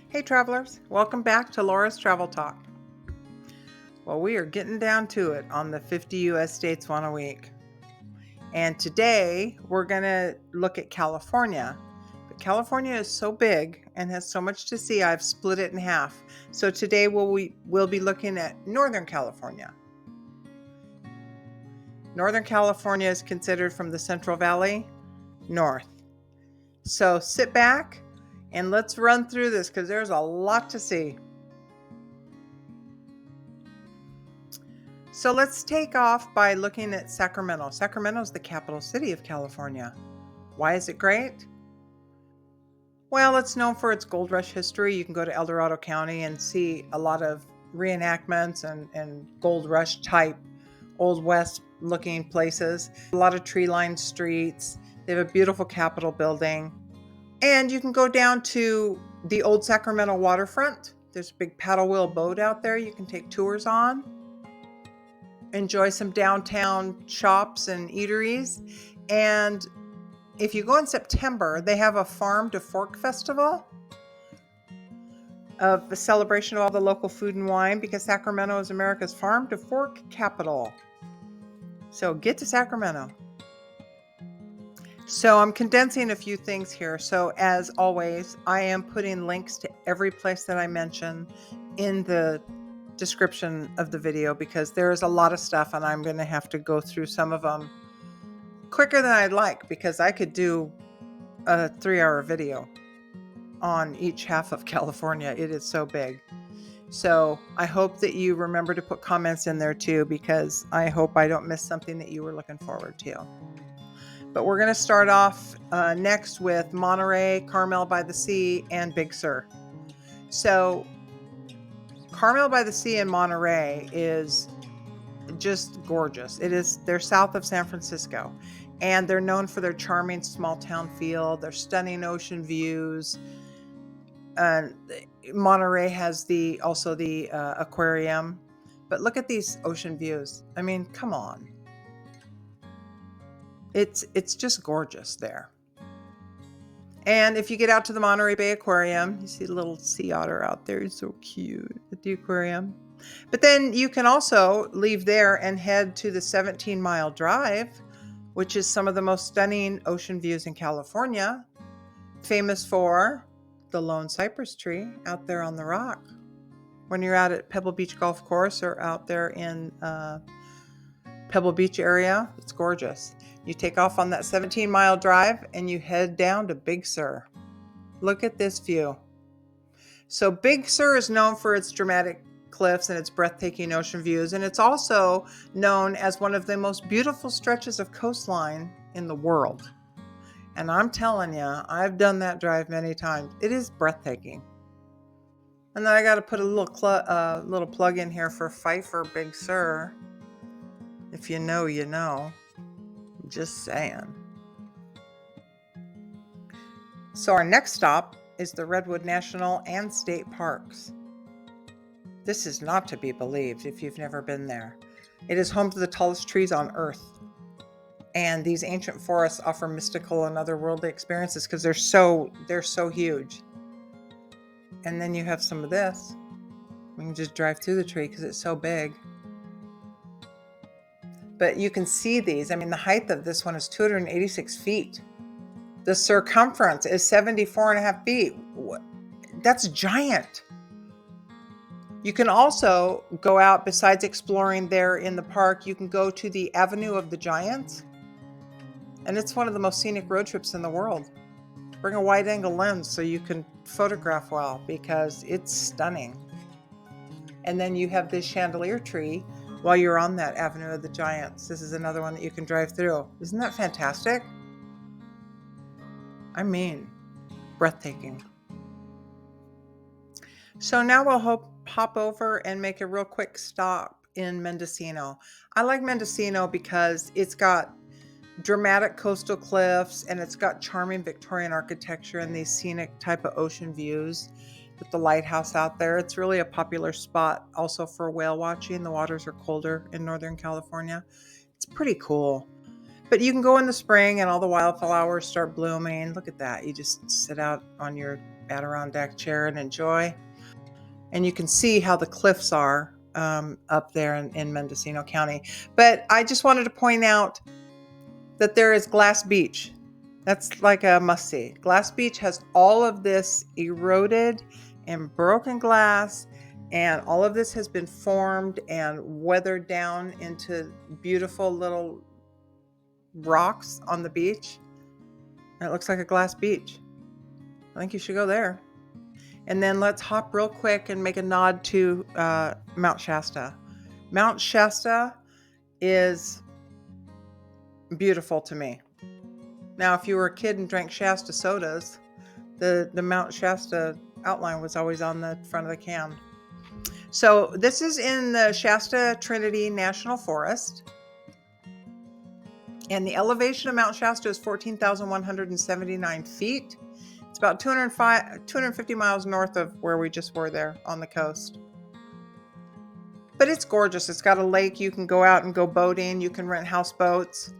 Hey travelers, welcome back to Lora's Travel Talk. Well, we are getting down to it on the 50 US states, one a week. And today we're going to look at California. But California is so big and has so much to see, I've split it in half. So today we'll be looking at Northern California. Northern California is considered from the Central Valley north. So sit back and let's run through this because there's a lot to see. So let's take off by looking at Sacramento. Sacramento is the capital city of California. Why is it great? Well, it's known for its gold rush history. You can go to El Dorado County and see a lot of reenactments and gold rush type Old West looking places. A lot of tree-lined streets. They have a beautiful Capitol building. And you can go down to the old Sacramento waterfront. There's a big paddle wheel boat out there you can take tours on. Enjoy some downtown shops and eateries. And if you go in September, they have a Farm to Fork Festival of a celebration of all the local food and wine because Sacramento is America's farm to fork capital. So get to Sacramento. So I'm condensing a few things here. So as always, I am putting links to every place that I mention in the description of the video because there's a lot of stuff and I'm going to have to go through some of them quicker than I'd like because I could do a 3-hour video on each half of California. It is so big. So I hope that you remember to put comments in there too because I hope I don't miss something that you were looking forward to. But we're going to start off next with Monterey, Carmel by the Sea, and Big Sur. So Carmel by the Sea in Monterey is just gorgeous. They're south of San Francisco, and they're known for their charming small town feel, their stunning ocean views. Monterey has also the aquarium, but look at these ocean views. I mean, come on. It's just gorgeous there. And if you get out to the Monterey Bay Aquarium, you see a little sea otter out there. He's so cute at the aquarium. But then you can also leave there and head to the 17-mile drive, which is some of the most stunning ocean views in California, famous for the lone cypress tree out there on the rock. When you're out at Pebble Beach Golf Course or out there in Pebble Beach area, it's gorgeous. You take off on that 17-mile drive and you head down to Big Sur. Look at this view. So Big Sur is known for its dramatic cliffs and its breathtaking ocean views, and it's also known as one of the most beautiful stretches of coastline in the world. And I'm telling you, I've done that drive many times. It is breathtaking. And then I got to put a little plug in here for Pfeiffer Big Sur. If you know, you know. Just saying. So our next stop is the Redwood National and State Parks. This is not to be believed if you've never been there. It is home to the tallest trees on Earth. And these ancient forests offer mystical and otherworldly experiences because they're so huge. And then you have some of this. We can just drive through the tree because it's so big. But you can see these. I mean, the height of this one is 286 feet. The circumference is 74.5 feet. That's giant. You can also go out, besides exploring there in the park, you can go to the Avenue of the Giants. And it's one of the most scenic road trips in the world. Bring a wide-angle lens so you can photograph well because it's stunning. And then you have this chandelier tree while you're on that Avenue of the Giants. This is another one that you can drive through. Isn't that fantastic? I mean, breathtaking. So now we'll hop over and make a real quick stop in Mendocino. I like Mendocino because it's got dramatic coastal cliffs and it's got charming Victorian architecture and these scenic type of ocean views with the lighthouse out there. It's really a popular spot also for whale watching. The waters are colder in Northern California. It's pretty cool. But you can go in the spring and all the wildflowers start blooming. Look at that. You just sit out on your Adirondack chair and enjoy. And you can see how the cliffs are up there in Mendocino County. But I just wanted to point out that there is Glass Beach. That's like a must-see. Glass Beach has all of this eroded and broken glass, and all of this has been formed and weathered down into beautiful little rocks on the beach. And it looks like a glass beach. I think you should go there. And then let's hop real quick and make a nod to Mount Shasta. Mount Shasta is beautiful to me. Now, if you were a kid and drank Shasta sodas, the Mount Shasta outline was always on the front of the can. So this is in the Shasta Trinity National Forest. And the elevation of Mount Shasta is 14,179 feet. It's about 250 miles north of where we just were there on the coast. But it's gorgeous. It's got a lake. You can go out and go boating. You can rent houseboats.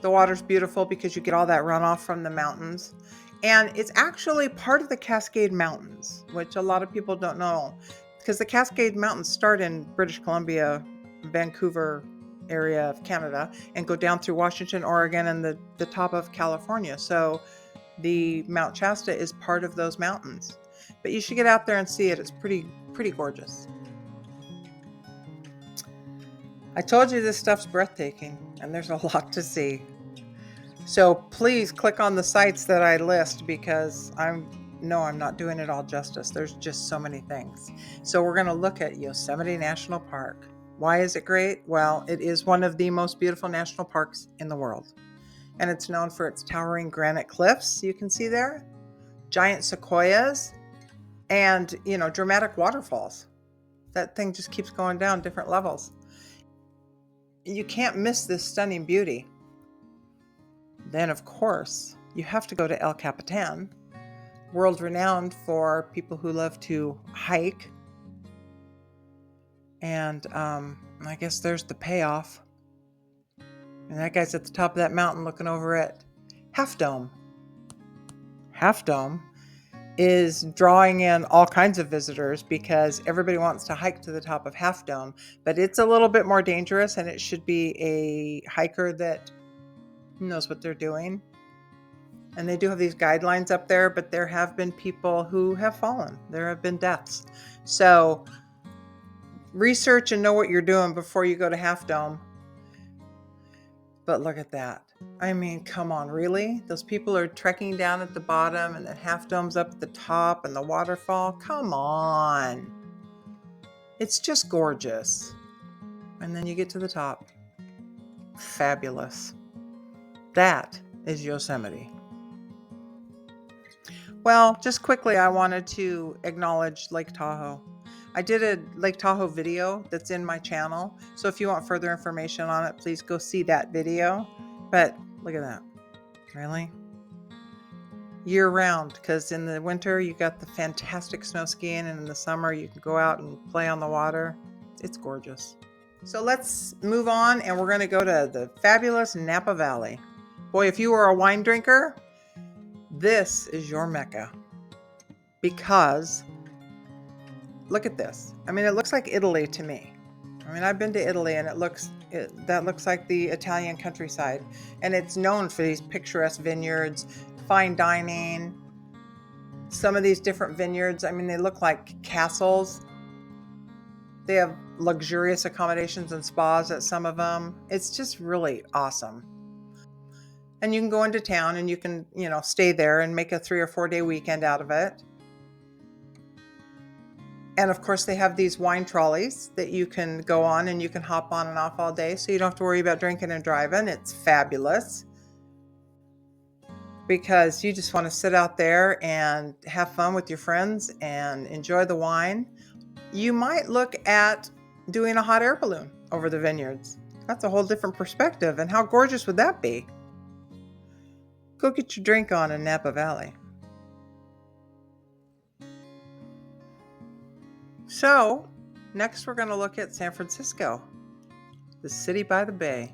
The water's beautiful because you get all that runoff from the mountains. And it's actually part of the Cascade Mountains, which a lot of people don't know. Because the Cascade Mountains start in British Columbia, Vancouver area of Canada, and go down through Washington, Oregon, and the top of California. So the Mount Shasta is part of those mountains. But you should get out there and see it. It's pretty gorgeous. I told you this stuff's breathtaking, and there's a lot to see. So please click on the sites that I list, because I'm not doing it all justice. There's just so many things. So we're going to look at Yosemite National Park. Why is it great? Well, it is one of the most beautiful national parks in the world. And it's known for its towering granite cliffs, you can see there, giant sequoias, and, dramatic waterfalls. That thing just keeps going down different levels. You can't miss this stunning beauty. Then, of course, you have to go to El Capitan, world renowned for people who love to hike. And I guess there's the payoff. And that guy's at the top of that mountain looking over at Half Dome. Half Dome is drawing in all kinds of visitors because everybody wants to hike to the top of Half Dome. But it's a little bit more dangerous, and it should be a hiker that knows what they're doing. And they do have these guidelines up there, but there have been people who have fallen. There have been deaths. So research and know what you're doing before you go to Half Dome. But look at that. I mean, come on, really? Those people are trekking down at the bottom, and then Half Dome's up at the top, and the waterfall. Come on. It's just gorgeous. And then you get to the top. Fabulous. That is Yosemite. Well, just quickly, I wanted to acknowledge Lake Tahoe. I did a Lake Tahoe video that's in my channel. So if you want further information on it, please go see that video. But look at that. Really? Year round, because in the winter you got the fantastic snow skiing, and in the summer you can go out and play on the water. It's gorgeous. So let's move on, and we're going to go to the fabulous Napa Valley. Boy, if you are a wine drinker, this is your Mecca. Because look at this. I mean, it looks like Italy to me. I mean, I've been to Italy, and that looks like the Italian countryside. And it's known for these picturesque vineyards, fine dining. Some of these different vineyards, I mean, they look like castles. They have luxurious accommodations and spas at some of them. It's just really awesome. And you can go into town, and you can, stay there and make a 3 or 4 day weekend out of it. And of course, they have these wine trolleys that you can go on, and you can hop on and off all day, so you don't have to worry about drinking and driving. It's fabulous because you just want to sit out there and have fun with your friends and enjoy the wine. You might look at doing a hot air balloon over the vineyards. That's a whole different perspective. And how gorgeous would that be? Go get your drink on in Napa Valley. So, next we're going to look at San Francisco, the city by the bay.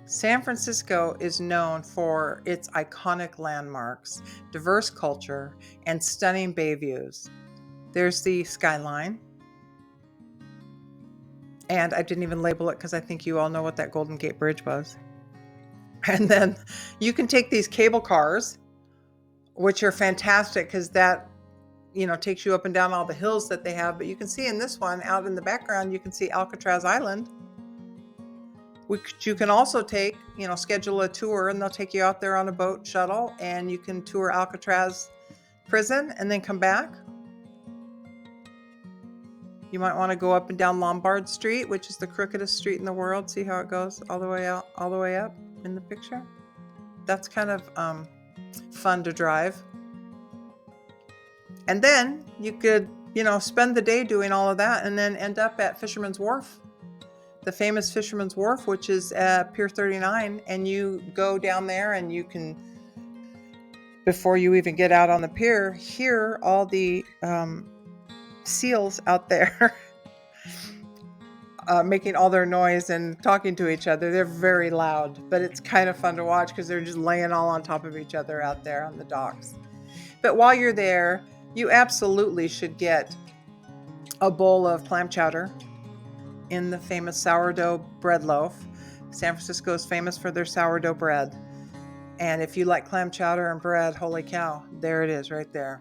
San Francisco is known for its iconic landmarks, diverse culture, and stunning bay views. There's the skyline, and I didn't even label it because I think you all know what that Golden Gate Bridge was. And then you can take these cable cars, which are fantastic because that, takes you up and down all the hills that they have. But you can see in this one, out in the background, you can see Alcatraz Island, which you can also take, schedule a tour, and they'll take you out there on a boat shuttle, and you can tour Alcatraz prison and then come back. You might want to go up and down Lombard Street, which is the crookedest street in the world. See how it goes all the way out, all the way up in the picture? That's kind of fun to drive. And then you could, spend the day doing all of that and then end up at Fisherman's Wharf, the famous Fisherman's Wharf, which is at Pier 39. And you go down there and you can, before you even get out on the pier, hear all the seals out there making all their noise and talking to each other. They're very loud, but it's kind of fun to watch because they're just laying all on top of each other out there on the docks. But while you're there, you absolutely should get a bowl of clam chowder in the famous sourdough bread loaf. San Francisco is famous for their sourdough bread. And if you like clam chowder and bread, holy cow, there it is right there.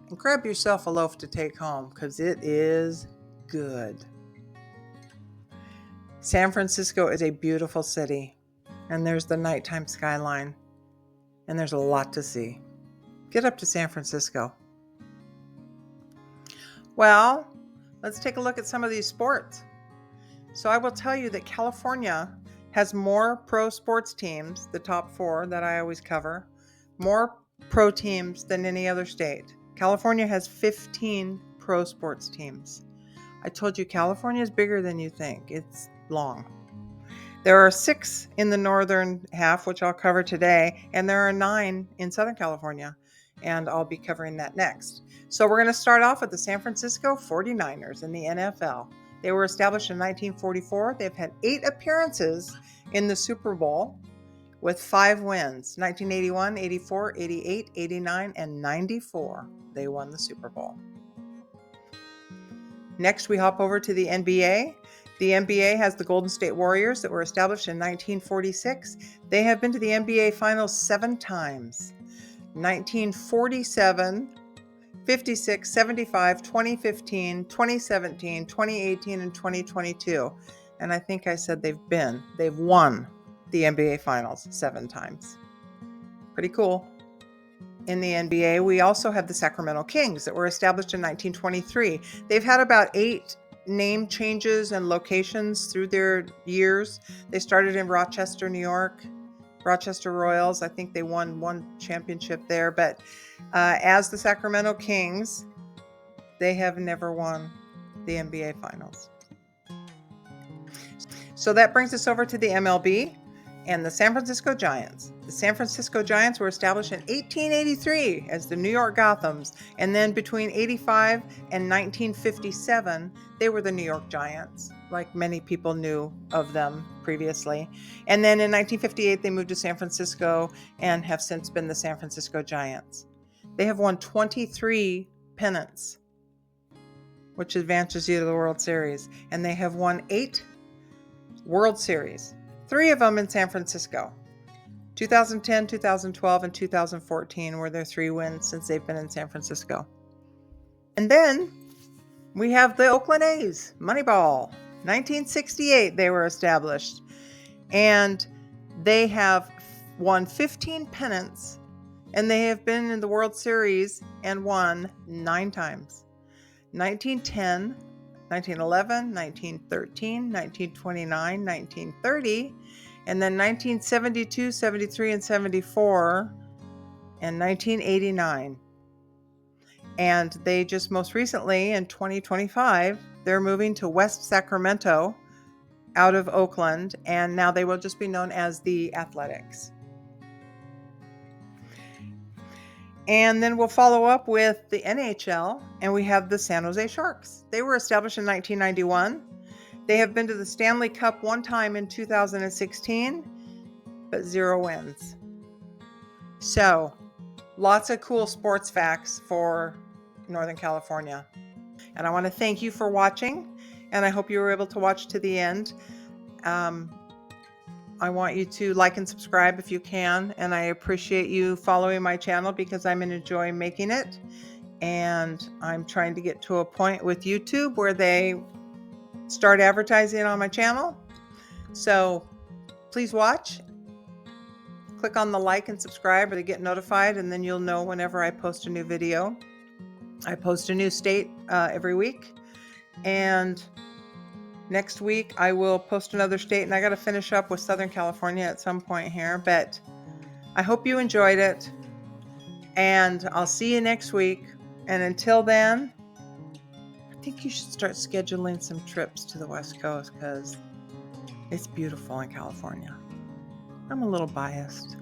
And grab yourself a loaf to take home because it is good. San Francisco is a beautiful city, and there's the nighttime skyline, and there's a lot to see. Get up to San Francisco. Well, let's take a look at some of these sports. So I will tell you that California has more pro sports teams, the top 4 that I always cover, more pro teams than any other state. California has 15 pro sports teams. I told you California is bigger than you think. It's long. There are 6 in the northern half, which I'll cover today, and there are 9 in Southern California, and I'll be covering that next. So we're going to start off with the San Francisco 49ers in the NFL. They were established in 1944. They've had 8 appearances in the Super Bowl with 5 wins. 1981, 84, 88, 89, and 94. They won the Super Bowl. Next, we hop over to the NBA. The NBA has the Golden State Warriors that were established in 1946. They have been to the NBA Finals 7 times. 1947, 56, 75, 2015, 2017, 2018, and 2022. And I think I said they've won the NBA Finals 7 times. Pretty cool. In the NBA, we also have the Sacramento Kings that were established in 1923. They've had about 8 name changes and locations through their years. They started in Rochester, New York, Rochester Royals. I think they won 1 championship there. But as the Sacramento Kings, they have never won the NBA Finals. So that brings us over to the MLB and the San Francisco Giants. The San Francisco Giants were established in 1883 as the New York Gothams, and then between 85 and 1957, they were the New York Giants, like many people knew of them previously. And then in 1958, they moved to San Francisco and have since been the San Francisco Giants. They have won 23 pennants, which advances you to the World Series, and they have won 8 World Series, 3 of them in San Francisco. 2010, 2012, and 2014 were their 3 wins since they've been in San Francisco. And then we have the Oakland A's, Moneyball. 1968 they were established. And they have won 15 pennants, and they have been in the World Series and won 9 times. 1910, 1911, 1913, 1929, 1930, and then 1972, 73, and 74, and 1989. And they just most recently, in 2025, they're moving to West Sacramento out of Oakland, and now they will just be known as the Athletics. And then we'll follow up with the NHL, and we have the San Jose Sharks. They were established in 1991. They have been to the Stanley Cup one time in 2016, but 0 wins. So, lots of cool sports facts for Northern California. And I want to thank you for watching, and I hope you were able to watch to the end. I want you to like and subscribe if you can, and I appreciate you following my channel because I'm enjoying making it. And I'm trying to get to a point with YouTube where they start advertising on my channel. So please watch. Click on the like and subscribe to get notified, and then you'll know whenever I post a new video. I post a new state every week, and next week I will post another state, and I got to finish up with Southern California at some point here, but I hope you enjoyed it, and I'll see you next week. And until then, I think you should start scheduling some trips to the West Coast because it's beautiful in California. I'm a little biased.